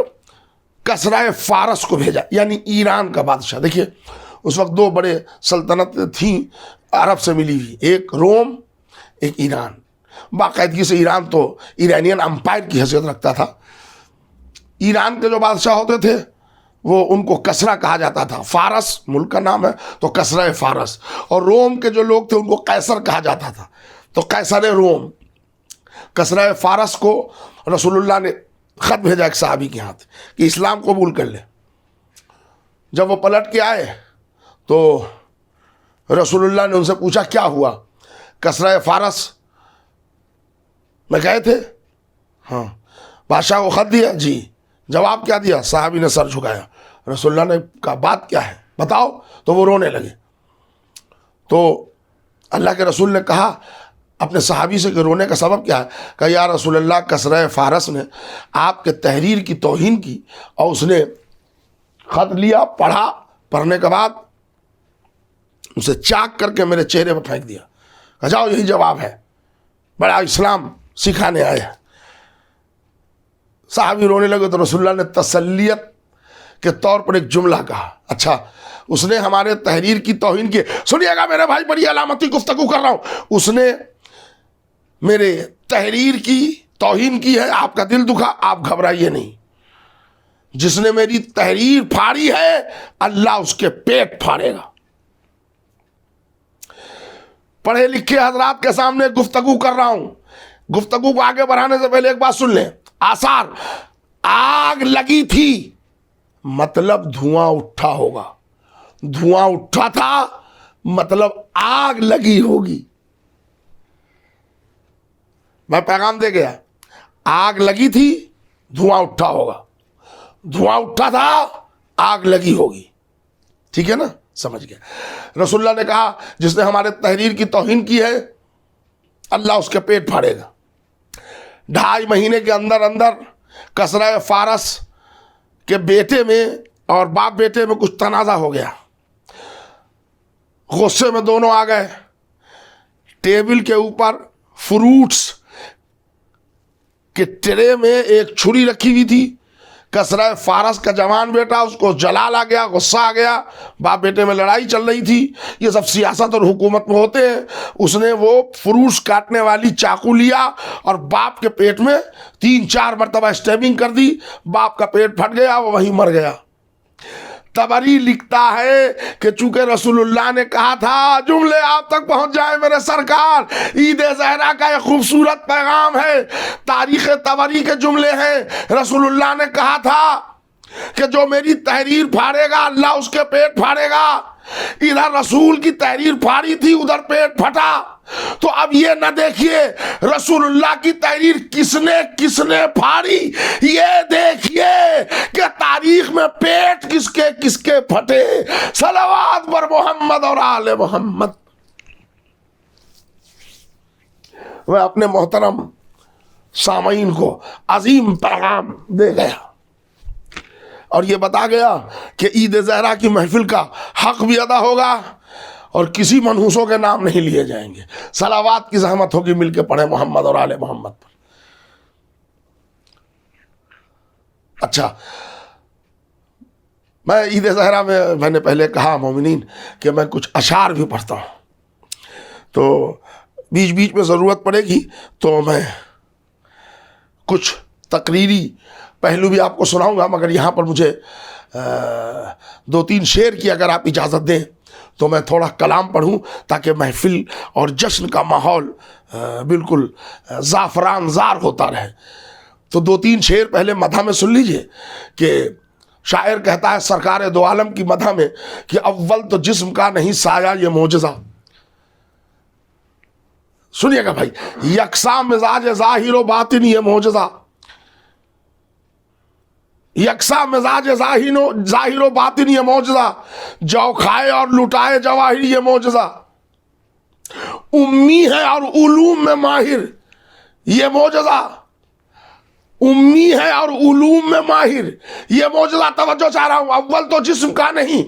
کسرہ فارس کو بھیجا، یعنی ایران کا بادشاہ. دیکھیے اس وقت دو بڑے سلطنت تھیں عرب سے ملی ہوئی، ایک روم ایک ایران. باقاعدگی سے ایران تو ایرانین امپائر کی حیثیت رکھتا تھا. ایران کے جو بادشاہ ہوتے تھے وہ ان کو کسرا کہا جاتا تھا، فارس ملک کا نام ہے تو کسرہ فارس. اور روم کے جو لوگ تھے ان کو قیصر کہا جاتا تھا تو قیصر روم. کسرہ فارس کو رسول اللہ نے خط بھیجا ایک صحابی کے ہاتھ کہ اسلام قبول کر لے. جب وہ پلٹ کے آئے تو رسول اللہ نے ان سے پوچھا کیا ہوا، کسرہ فارس میں گئے تھے؟ ہاں. بادشاہ کو خط دیا؟ جی. جواب کیا دیا؟ صحابی نے سر جھکایا. رسول اللہ نے کہا بات کیا ہے بتاؤ، تو وہ رونے لگے. تو اللہ کے رسول نے کہا اپنے صحابی سے کہ رونے کا سبب کیا ہے؟ کہ یا رسول اللہ کسرہ فارس نے آپ کے تحریر کی توہین کی اور اس نے خط لیا، پڑھا، پڑھنے کے بعد اسے چاک کر کے میرے چہرے پر پھینک دیا. کہا جاؤ یہی جواب ہے، بڑا اسلام سکھانے آئے ہیں. صحابی رونے لگے تو رسول اللہ نے تسلیت کے طور پر ایک جملہ کہا، اچھا اس نے ہمارے تحریر کی توہین کی، سنیے گا میرے بھائی بڑی علامتی گفتگو کر رہا ہوں، اس نے میرے تحریر کی توہین کی ہے، آپ کا دل دکھا، آپ گھبرائیے نہیں. جس نے میری تحریر پھاڑی ہے اللہ اس کے پیٹ پھاڑے گا. پڑھے لکھے حضرات کے سامنے گفتگو کر رہا ہوں. گفتگو کو آگے بڑھانے سے پہلے ایک بات سن لیں. آثار آگ لگی تھی مطلب دھواں اٹھا ہوگا، دھواں اٹھا تھا مطلب آگ لگی ہوگی. میں پیغام دے گیا، آگ لگی تھی دھواں اٹھا ہوگا، دھواں اٹھا تھا آگ لگی ہوگی. ٹھیک ہے نا، سمجھ گیا. رسول اللہ نے کہا جس نے ہمارے تحریر کی توہین کی ہے اللہ اس کے پیٹ پھاڑے گا. 2.5 مہینے کے اندر اندر کسرہ فارس کے بیٹے میں اور باپ بیٹے میں کچھ تنازع ہو گیا. غصے میں دونوں آ گئے. ٹیبل کے اوپر فروٹس کے ٹرے میں ایک چھری رکھی ہوئی تھی. کسرہ فارس کا جوان بیٹا، اس کو جلال آ گیا، غصہ آ گیا، باپ بیٹے میں لڑائی چل رہی تھی. یہ سب سیاست اور حکومت میں ہوتے ہیں. اس نے وہ فروٹس کاٹنے والی چاقو لیا اور باپ کے پیٹ میں 3-4 مرتبہ اسٹیبنگ کر دی. باپ کا پیٹ پھٹ گیا، وہ وہیں مر گیا. طبری لکھتا ہے کہ چونکہ رسول اللہ نے کہا تھا جملے آپ تک پہنچ جائے میرے سرکار، عید زہرا کا ایک خوبصورت پیغام ہے، تاریخ طبری کے جملے ہیں. رسول اللہ نے کہا تھا کہ جو میری تحریر پھاڑے گا اللہ اس کے پیٹ پھاڑے گا. ادھر رسول کی تحریر پھاڑی تھی، ادھر پیٹ پھٹا. تو اب یہ نہ دیکھیے رسول اللہ کی تحریر کس نے پھاڑی، یہ دیکھیے کہ تاریخ میں پیٹ کس کے پھٹے. صلوات پر محمد اور آل محمد. میں اپنے محترم سامعین کو عظیم پیغام دے گیا اور یہ بتا گیا کہ عید زہرا کی محفل کا حق بھی ادا ہوگا اور کسی منحوسوں کے نام نہیں لیے جائیں گے. صلوات کی زحمت ہوگی، مل کے پڑھیں محمد اور آل محمد پر. اچھا، میں عید زہرا میں نے پہلے کہا مومنین کہ میں کچھ اشعار بھی پڑھتا ہوں، تو بیچ بیچ میں ضرورت پڑے گی تو میں کچھ تقریری پہلو بھی آپ کو سناؤں گا، مگر یہاں پر مجھے 2-3 شعر کی اگر آپ اجازت دیں تو میں تھوڑا کلام پڑھوں تاکہ محفل اور جشن کا ماحول بالکل زعفران زار ہوتا رہے. تو 2-3 شعر پہلے مدح میں سن لیجئے کہ شاعر کہتا ہے سرکار دو عالم کی مدح میں کہ اول تو جسم کا نہیں سایہ یہ معجزہ. سنیے گا بھائی، یکساں مزاج ظاہر و باطن یہ معجزہ، یکساں مزاج ظاہر و باطن یہ معجزہ، جو کھائے اور لٹائے جواہر یہ معجزہ، امی ہے اور علوم میں ماہر یہ معجزہ، امی ہے اور علوم میں ماہر. یہ معجزہ توجہ چاہ رہا ہوں, اول تو جسم کا نہیں,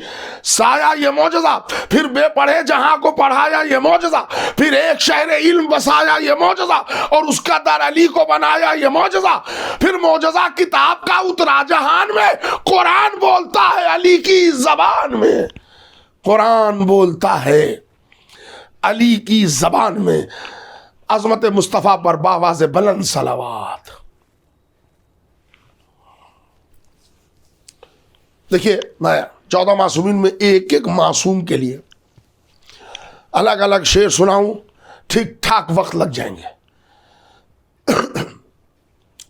سایہ یہ معجزہ, پھر بے پڑھے جہاں کو پڑھایا یہ معجزہ, پھر ایک شہر علم بسایا یہ معجزہ, اور اس کا در علی کو بنایا یہ معجزہ, پھر معجزہ کتاب کا اترا جہان میں, قرآن بولتا ہے علی کی زبان میں, قرآن بولتا ہے علی کی زبان میں. عظمت مصطفیٰ پر باواز بلند صلوات. دیکھیے میں 14 معصومین میں ایک ایک معصوم کے لیے الگ الگ شعر سناؤں, ٹھیک ٹھاک وقت لگ جائیں گے.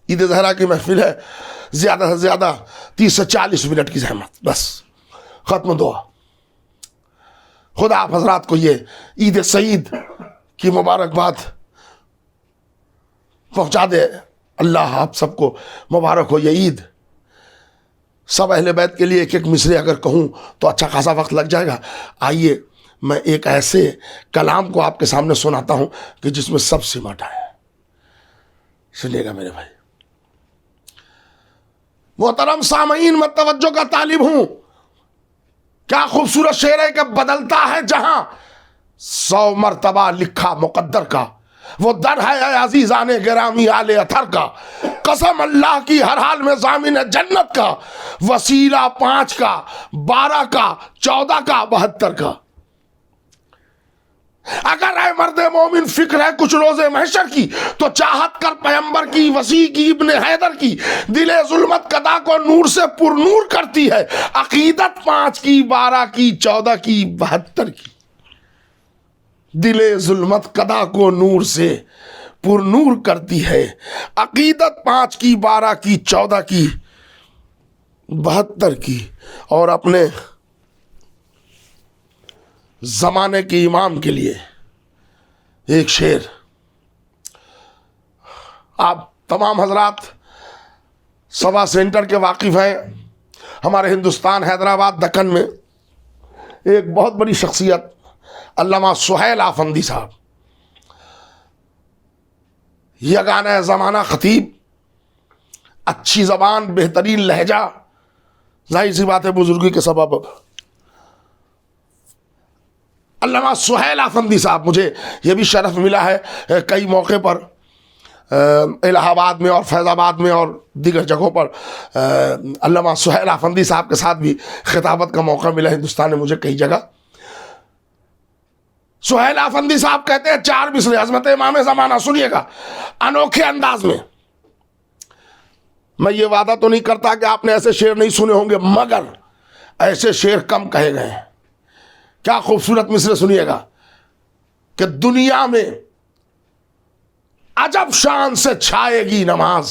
عید زہرا کی محفل ہے, زیادہ سے زیادہ 30 سے 40 منٹ کی زحمت, بس ختم دعا. خدا آپ حضرات کو یہ عید سعید کی مبارکباد پہنچا دے. اللہ آپ سب کو مبارک ہو یہ عید. سب اہل بیت کے لیے ایک ایک مصرے اگر کہوں تو اچھا خاصا وقت لگ جائے گا. آئیے میں ایک ایسے کلام کو آپ کے سامنے سناتا ہوں کہ جس میں سب سمٹ ہے. سنیے گا میرے بھائی. محترم سامعین, میں توجہ کا طالب ہوں. کیا خوبصورت شعر ہے کہ بدلتا ہے جہاں 100 مرتبہ لکھا مقدر کا, وہ در ہے اے عزیزان گرامی آل اطہر کا. قسم اللہ کی ہر حال میں ضامن ہے جنت کا, وسیلہ 5 کا 12 کا 14 کا 72 کا. اگر اے مرد مومن فکر ہے کچھ روز محشر کی, تو چاہت کر پیمبر کی وسیع کی ابن حیدر کی. دل ظلمت قدا کو نور سے پر نور کرتی ہے, عقیدت 5 کی 12 کی 14 کی 72 کی. دل ظلمت قدا کو نور سے پر نور کرتی ہے, عقیدت 5 کی 12 کی 14 کی 72 کی. اور اپنے زمانے کے امام کے لیے ایک شعر. آپ تمام حضرات سبا سینٹر کے واقف ہیں. ہمارے ہندوستان حیدرآباد دکن میں ایک بہت بڑی شخصیت علامہ سہیل آفندی صاحب, یگانہ زمانہ خطیب, اچھی زبان, بہترین لہجہ, ظاہر سی بات ہے بزرگی کے سبب. علامہ سہیل آفندی صاحب, مجھے یہ بھی شرف ملا ہے کئی موقع پر الہ آباد میں اور فیض آباد میں اور دیگر جگہوں پر علامہ سہیل آفندی صاحب کے ساتھ بھی خطابت کا موقع ملا ہندوستان میں مجھے کئی جگہ. سہیل آفندی صاحب کہتے ہیں 4 مصرے عظمت امام زمانہ, سنیے گا انوکھے انداز میں. میں یہ وعدہ تو نہیں کرتا کہ آپ نے ایسے شعر نہیں سنے ہوں گے, مگر ایسے شعر کم کہے گئے ہیں. کیا خوبصورت مصرے سنیے گا کہ دنیا میں عجب شان سے چھائے گی نماز.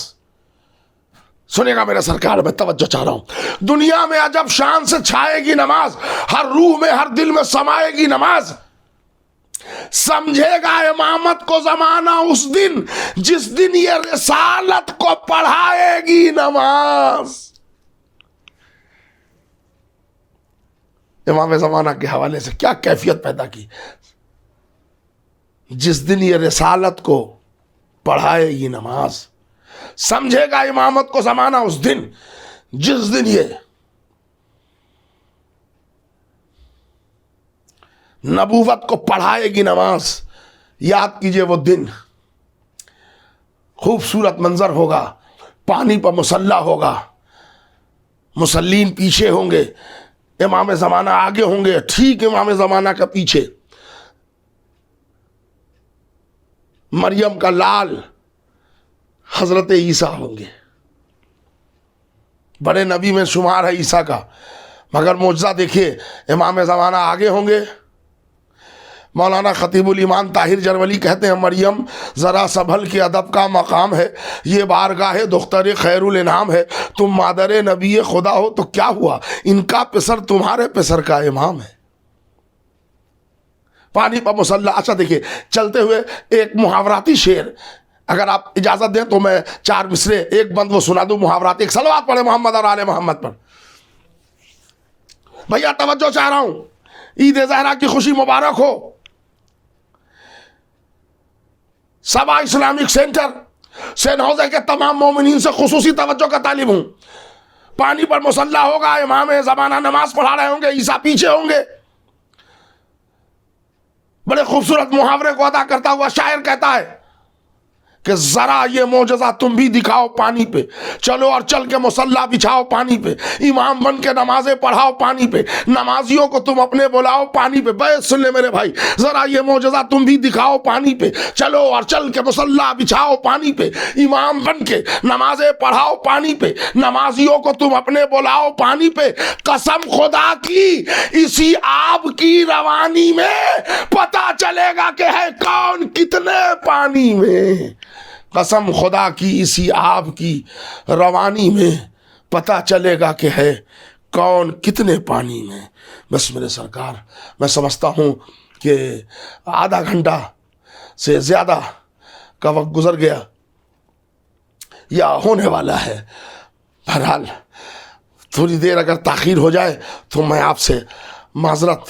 سنیے گا میرے سرکار, میں توجہ چاہ رہا ہوں. دنیا میں عجب شان سے چھائے گی نماز, ہر روح میں ہر دل میں سمائے گی نماز. سمجھے گا امامت کو زمانہ اس دن جس دن یہ رسالت کو پڑھائے گی نماز. امام زمانہ کے حوالے سے کیا کیفیت پیدا کی. جس دن یہ رسالت کو پڑھائے گی نماز. سمجھے گا امامت کو زمانہ اس دن جس دن یہ نبوت کو پڑھائے گی نماز. یاد کیجئے وہ دن, خوبصورت منظر ہوگا, پانی پر مسلح ہوگا, مسلین پیچھے ہوں گے, امام زمانہ آگے ہوں گے, ٹھیک امام زمانہ کا پیچھے مریم کا لال حضرت عیسیٰ ہوں گے. بڑے نبی میں شمار ہے عیسیٰ کا, مگر معجزہ دیکھیے, امام زمانہ آگے ہوں گے. مولانا خطیب الایمان طاہر جرولی کہتے ہیں مریم ذرا سنبھل کے ادب کا مقام ہے, یہ بارگاہ دختر خیر الانعام ہے. تم مادر نبی خدا ہو تو کیا ہوا, ان کا پسر تمہارے پسر کا امام ہے. پانی پر مسلح. اچھا دیکھیے, چلتے ہوئے ایک محاوراتی شعر, اگر آپ اجازت دیں تو میں 4 مصرے ایک بند وہ سنا دوں محاوراتی. ایک صلوات پڑھے محمد اور آل محمد پر. بھیا توجہ چاہ رہا ہوں, عید زہرا کی خوشی مبارک ہو. سبا اسلامک سینٹر سین حوضے کے تمام مومنین سے خصوصی توجہ کا طالب ہوں. پانی پر مصلی ہوگا، امام زمانہ نماز پڑھا رہے ہوں گے، عیسیٰ پیچھے ہوں گے. بڑے خوبصورت محاورے کو ادا کرتا ہوا شاعر کہتا ہے کہ ذرا یہ معجزہ تم بھی دکھاؤ پانی پہ، چلو اور چل کے مصلی بچھاؤ پانی پہ، امام بن کے نمازیں پڑھاؤ پانی پہ، نمازیوں کو تم اپنے بلاؤ پانی پہ. بھائی سن لے میرے بھائی، ذرا یہ معجزہ تم بھی دکھاؤ پانی پہ، چلو اور چل کے مصلی بچھاؤ پانی پہ، امام بن کے نمازیں پڑھاؤ پانی پہ، نمازیوں کو تم اپنے بلاؤ پانی پہ. قسم خدا کی اسی آب کی روانی میں پتہ چلے گا کہ ہے کون کتنے پانی میں. قسم خدا کی اسی آب کی روانی میں پتہ چلے گا کہ ہے کون کتنے پانی میں. بس میرے سرکار، میں سمجھتا ہوں کہ آدھا گھنٹہ سے زیادہ کا وقت گزر گیا یا ہونے والا ہے. بہرحال تھوڑی دیر اگر تاخیر ہو جائے تو میں آپ سے معذرت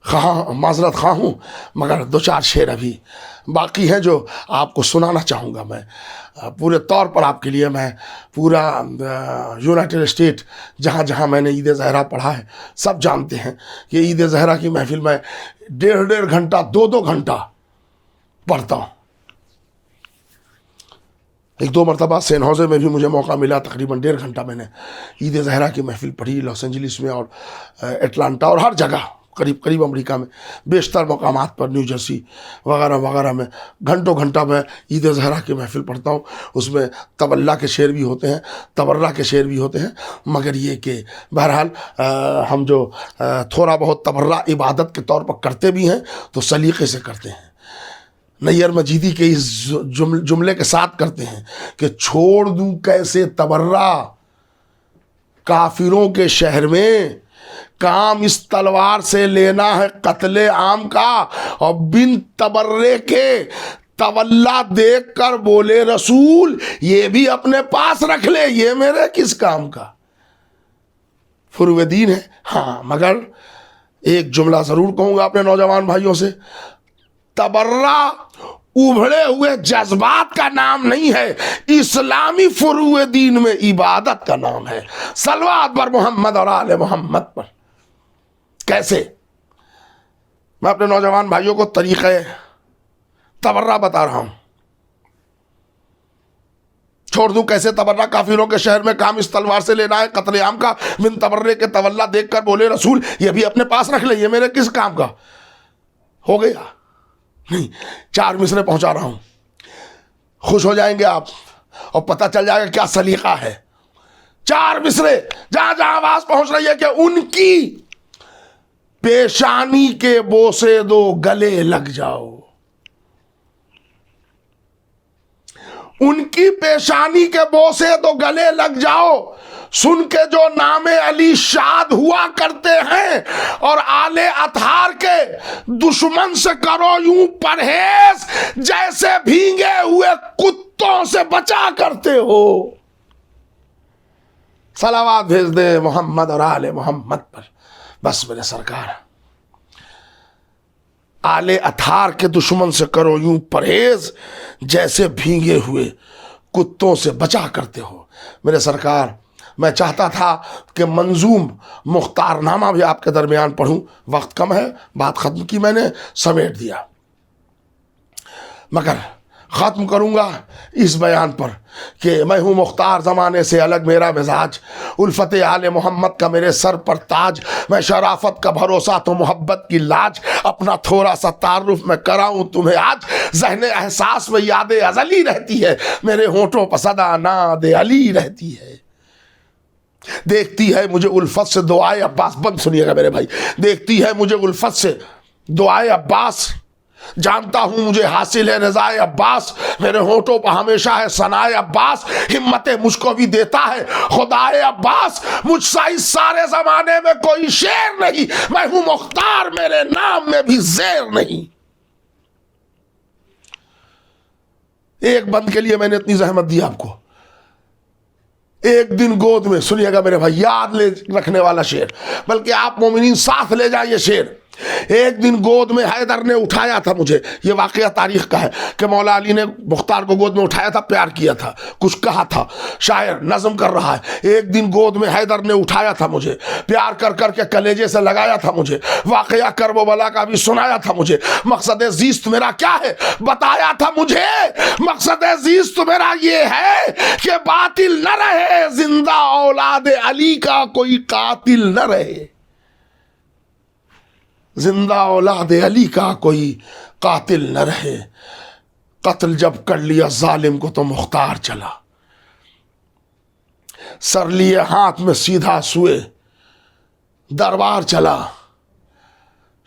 خواہ ہوں، مگر دو چار شعر ابھی باقی ہیں جو آپ کو سنانا چاہوں گا. میں پورے طور پر آپ کے لیے میں پورا یونائٹڈ اسٹیٹ جہاں جہاں میں نے عید زہرا پڑھا ہے سب جانتے ہیں کہ عید زہرا کی محفل میں 1.5 گھنٹہ 2 گھنٹہ پڑھتا ہوں. 1-2 مرتبہ سین حوزے میں بھی مجھے موقع ملا، تقریباً 1.5 گھنٹہ میں نے عید زہرا کی محفل پڑھی. لاس اینجلس میں اور اٹلانٹا اور ہر جگہ قریب امریکہ میں بیشتر مقامات پر، نیو جرسی وغیرہ وغیرہ میں گھنٹہ میں عید زہرا کی محفل پڑھتا ہوں. اس میں تولا کے شعر بھی ہوتے ہیں، تبرہ کے شعر بھی ہوتے ہیں، مگر یہ کہ بہرحال ہم جو تھوڑا بہت تبرہ عبادت کے طور پر کرتے بھی ہیں تو سلیقے سے کرتے ہیں. نیر مجیدی کے اس جملے کے ساتھ کرتے ہیں کہ چھوڑ دوں کیسے تبرہ کافروں کے شہر میں، کام اس تلوار سے لینا ہے قتل عام کا، اور بن تبرے کے تولا دیکھ کر بولے رسول یہ بھی اپنے پاس رکھ لے، یہ میرے کس کام کا. فروغ دین ہے. ہاں مگر ایک جملہ ضرور کہوں گا اپنے نوجوان بھائیوں سے، تبرہ ابھڑے ہوئے جذبات کا نام نہیں ہے، اسلامی فروغ دین میں عبادت کا نام ہے. صلوات بر محمد اور آل محمد پر. کیسے؟ میں اپنے نوجوان بھائیوں کو طریقہ تبرہ بتا رہا ہوں. چھوڑ دوں کیسے تبرہ کافروں کے شہر میں، کام اس تلوار سے لینا ہے قتل عام کا، بن تبرے کے تولا دیکھ کر بولے رسول یہ بھی اپنے پاس رکھ لے، یہ میرے کس کام کا. ہو گیا نہیں، 4 مصرے پہنچا رہا ہوں، خوش ہو جائیں گے آپ اور پتہ چل جائے گا کیا سلیقہ ہے. 4 مصرے جہاں جہاں آواز پہنچ رہی ہے کہ ان کی پیشانی کے بوسے دو گلے لگ جاؤ، ان کی پیشانی کے بوسے دو گلے لگ جاؤ، سن کے جو نام علی شاد ہوا کرتے ہیں، اور آل اطہار کے دشمن سے کرو یوں پرہیز جیسے بھینگے ہوئے کتوں سے بچا کرتے ہو. صلوات بھیج دے محمد اور آل محمد پر. بس میرے سرکار، آل اطہار کے دشمن سے کرو یوں پرہیز جیسے بھینگے ہوئے کتوں سے بچا کرتے ہو. میرے سرکار، میں چاہتا تھا کہ منظوم مختار نامہ بھی آپ کے درمیان پڑھوں، وقت کم ہے، بات ختم کی میں نے، سمیٹ دیا، مگر ختم کروں گا اس بیان پر کہ میں ہوں مختار زمانے سے الگ میرا مزاج، الفت آل محمد کا میرے سر پر تاج، میں شرافت کا بھروسہ تو محبت کی لاج، اپنا تھوڑا سا تعارف میں کراؤں تمہیں آج، ذہن احساس میں یاد ازلی رہتی ہے، میرے ہونٹوں پر صدا ناد علی رہتی ہے. دیکھتی ہے مجھے الفت سے دعائے عباس، بند سنیے گا میرے بھائی، دیکھتی ہے مجھے الفت سے دعائے عباس، جانتا ہوں مجھے حاصل ہے رضائے عباس، میرے ہونٹوں پر ہمیشہ ہے ثنائے عباس، ہمت مجھ کو بھی دیتا ہے خدائے عباس، مجھ سا اس سارے زمانے میں کوئی شیر نہیں، میں ہوں مختار میرے نام میں بھی زیر نہیں. ایک بند کے لیے میں نے اتنی زحمت دی آپ کو. ایک دن گود میں، سنیے گا میرے بھائی، یاد لے رکھنے والا شعر، بلکہ آپ مومنین ساتھ لے جائیں یہ شعر. ایک دن گود میں حیدر نے اٹھایا تھا مجھے، یہ واقعہ تاریخ کا ہے کہ مولا علی نے مختار کو گود میں اٹھایا تھا، پیار کیا تھا، کچھ کہا تھا، شاعر نظم کر رہا ہے، ایک دن گود میں حیدر نے اٹھایا تھا مجھے، پیار کر کر کے کلیجے سے لگایا تھا مجھے، واقعہ کرب و بلا کا بھی سنایا تھا مجھے، مقصد زیست میرا کیا ہے بتایا تھا مجھے، مقصد زیست میرا یہ ہے کہ باطل نہ رہے، زندہ اولاد علی کا کوئی قاتل نہ رہے، زندہ اولاد علی کا کوئی قاتل نہ رہے۔ قتل جب کر لیا ظالم کو تو مختار چلا، سر لیے ہاتھ میں سیدھا سوئے دربار چلا،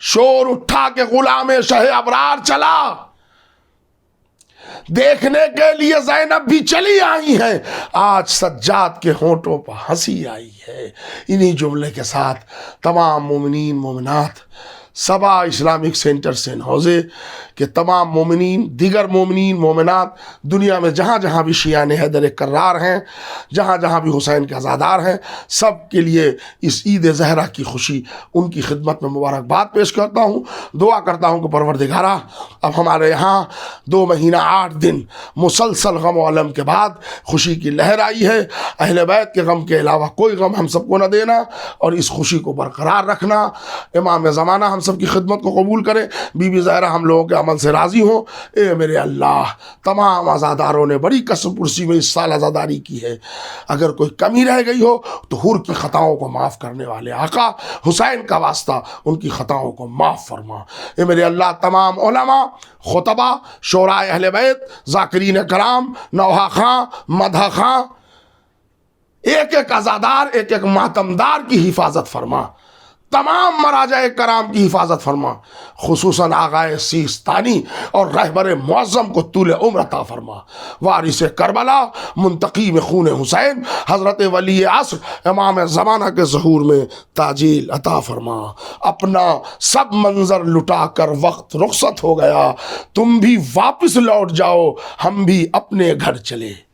شور اٹھا کے غلام شہ ابرار چلا، دیکھنے کے لیے زینب بھی چلی آئی ہیں، آج سجاد کے ہونٹوں پر ہنسی آئی ہے۔ انہی جملے کے ساتھ تمام مومنین مومنات سبا اسلامک سینٹر سین حوزے کہ تمام مومنین، دیگر مومنین مومنات دنیا میں جہاں جہاں بھی شیعان حیدر کرار ہیں، جہاں جہاں بھی حسین کے عزادار ہیں، سب کے لیے اس عید زہرہ کی خوشی، ان کی خدمت میں مبارکباد پیش کرتا ہوں، دعا کرتا ہوں کہ پروردگارہ اب ہمارے یہاں 2 مہینہ 8 دن مسلسل غم و علم کے بعد خوشی کی لہر آئی ہے، اہل بیت کے غم کے علاوہ کوئی غم ہم سب کو نہ دینا اور اس خوشی کو برقرار رکھنا، امام زمانہ ہم سب کی خدمت کو قبول کرے، بی بی زہرا ہم لوگوں کے عمل سے راضی ہوں۔ اے میرے اللہ، تمام عزاداروں نے بڑی کسم پرسی میں اس سال عزاداری کی ہے، اگر کوئی کمی رہ گئی ہو تو حور کی خطاؤں کو معاف کرنے والے آقا حسین کا واسطہ ان کی خطاؤں کو معاف فرما۔ اے میرے اللہ، تمام علماء، خطبہ، شورائے اہل بیت، ذاکرین کرام، نوحہ خاں، مدح خاں، ایک ایک عزادار، ایک ایک ماتمدار کی حفاظت فرما، تمام مراجع کرام کی حفاظت فرما، خصوصاً آغائے سیستانی اور رہبر معظم کو طول عمر عطا فرما، وارث کربلا، منتقیم خون حسین، حضرت ولی عصر امام زمانہ کے ظہور میں تاجیل عطا فرما۔ اپنا سب منظر لٹا کر وقت رخصت ہو گیا، تم بھی واپس لوٹ جاؤ، ہم بھی اپنے گھر چلے۔